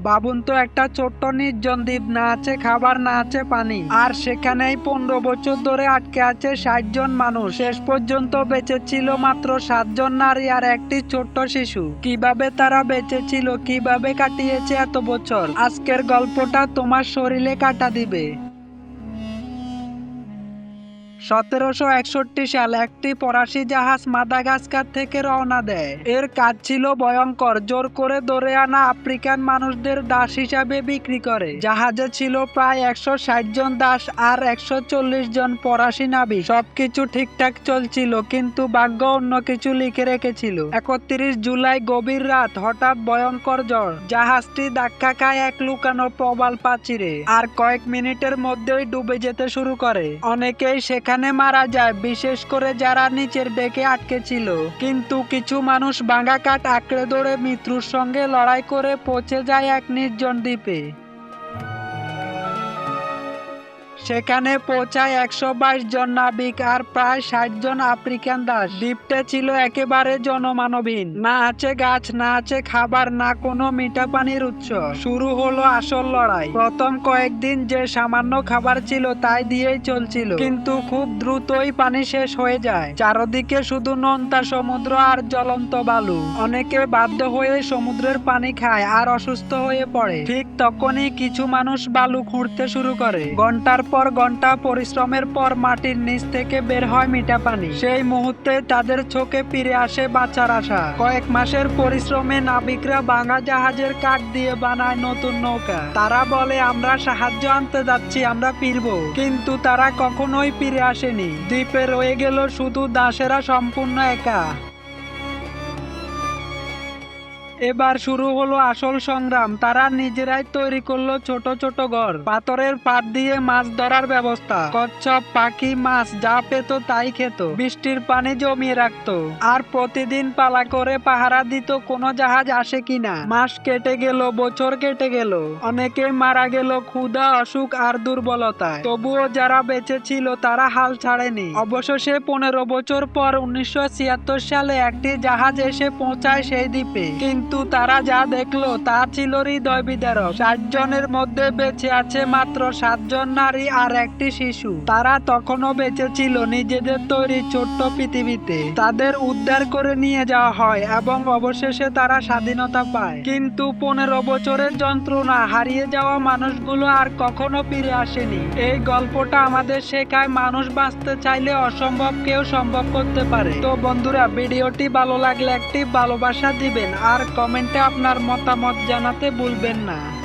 ভাবুন তো, একটা ছোট্ট নির্জন দ্বীপ, না আছে খাবার, না আছে পানি, আর সেখানেই 15 বছর ধরে আটকে আছে 60 জন মানুষ। শেষ পর্যন্ত বেঁচে ছিল মাত্র 7 জন নারী আর একটি ছোট্ট শিশু। কিভাবে তারা বেঁচে ছিল, কিভাবে কাটিয়েছে এত বছর, আজকের গল্পটা তোমার শরীরে কাটা দিবে। 1761 সালে একটি ফরাসি জাহাজ মাদাগাস্কার থেকে রওনা দেয়। এর কাজ ছিল ভয়ঙ্কর, জোর করে ধরে আনা আফ্রিকান মানুষদের দাস হিসাবে বিক্রি করে। জাহাজে ছিল প্রায় 160 জন দাস আর 140 জন ফরাসি নাবিক। সবকিছু ঠিকঠাক চলছিল, কিন্তু ভাগ্য অন্য কিছু লিখে রেখেছিল। 31 জুলাই গভীর রাত, হঠাৎ ভয়ঙ্কর ঝড়। জাহাজটি ধাক্কা খায় এক লুকানো প্রবাল প্রাচীরে, আর কয়েক মিনিটের মধ্যেই ডুবে যেতে শুরু করে। অনেকেই সেখানে মারা যায়, বিশেষ করে যারা নিচের ডেকে আটকে ছিল। কিন্তু কিছু মানুষ ভাঙা কাঠ আঁকড়ে ধরে মৃত্যুর সঙ্গে লড়াই করে পৌঁছে যায় এক নির্জন দ্বীপে। সেখানে পৌঁছায় 122 জন নাবিক আর প্রায় 60 জন আফ্রিকান দাস। দ্বীপটা ছিল একেবারে জনমানবহীন, না আছে গাছ, না আছে খাবার, না কোনো মিঠা পানির উৎস। শুরু হলো আসল লড়াই। প্রথম কয়েকদিন যে সামান্য খাবার ছিল তাই দিয়েই চলছিল, কিন্তু খুব দ্রুতই পানি শেষ হয়ে যায়। চারদিকে শুধু নোনতা সমুদ্র আর জ্বলন্ত বালু। অনেকে বাধ্য হয়ে সমুদ্রের পানি খায় আর অসুস্থ হয়ে পড়ে। ঠিক তখনই কিছু মানুষ বালু খুঁড়তে শুরু করে। ঘন্টার পর ঘন্টা পরিশ্রমের পর মাটির নিচ থেকে বের হয় মিঠা পানি। সেই মুহূর্তে তাদের চোখে ফিরে আসে বাঁচার আশা। কয়েক মাসের পরিশ্রমে নাবিকরা ভাঙা জাহাজের কাঠ দিয়ে বানায় নতুন নৌকা। তারা বলে, আমরা সাহায্য আনতে যাচ্ছি, আমরা ফিরবো। কিন্তু তারা কখনোই ফিরে আসেনি। দ্বীপে রয়ে গেল শুধু দাসেরা, সম্পূর্ণ একা। এবার শুরু হলো আসল সংগ্রাম। তারা নিজেরাই তৈরি করলো ছোট ছোট ঘর, পাথরের পাট দিয়ে মাছ ধরার ব্যবস্থা। কচ্ছপ, পাখি, মাছ যা পেত তাই খেত, বৃষ্টির পানি জমিয়ে রাখতো, আর প্রতিদিন পালা করে পাহারা দিত কোনো জাহাজ আসে কিনা। মাস কেটে গেল, বছর কেটে গেল, অনেকে মারা গেল ক্ষুধা, অসুখ আর দুর্বলতায়। তবুও যারা বেঁচে ছিল তারা হাল ছাড়েনি। অবশেষে 15 বছর পর 1976 সালে একটি জাহাজ এসে পৌঁছায় সেই দ্বীপে। কিন্তু তারা যা দেখলো তা ছিল হৃদয় বিদারক। 60 জনের মধ্যে বেঁচে আছে মাত্র 7 জন নারী আর একটি শিশু। তারা তখনও বেঁচে ছিল নিজেদের তৈরি ছোট্ট পৃথিবীতে। তাদের উদ্ধার করে নিয়ে যাওয়া হয় এবং অবশেষে তারা স্বাধীনতা পায়। কিন্তু 15 বছরের যন্ত্রণা, হারিয়ে যাওয়া মানুষগুলো আর কখনো ফিরে আসেনি। এই গল্পটা আমাদের শেখায়, মানুষ বাঁচতে চাইলে অসম্ভবকেও সম্ভব করতে পারে। তো বন্ধুরা, ভিডিওটি ভালো লাগলে একটি ভালোবাসা দিবেন আর কমেন্টে আপনার মতামত জানাতে ভুলবেন না।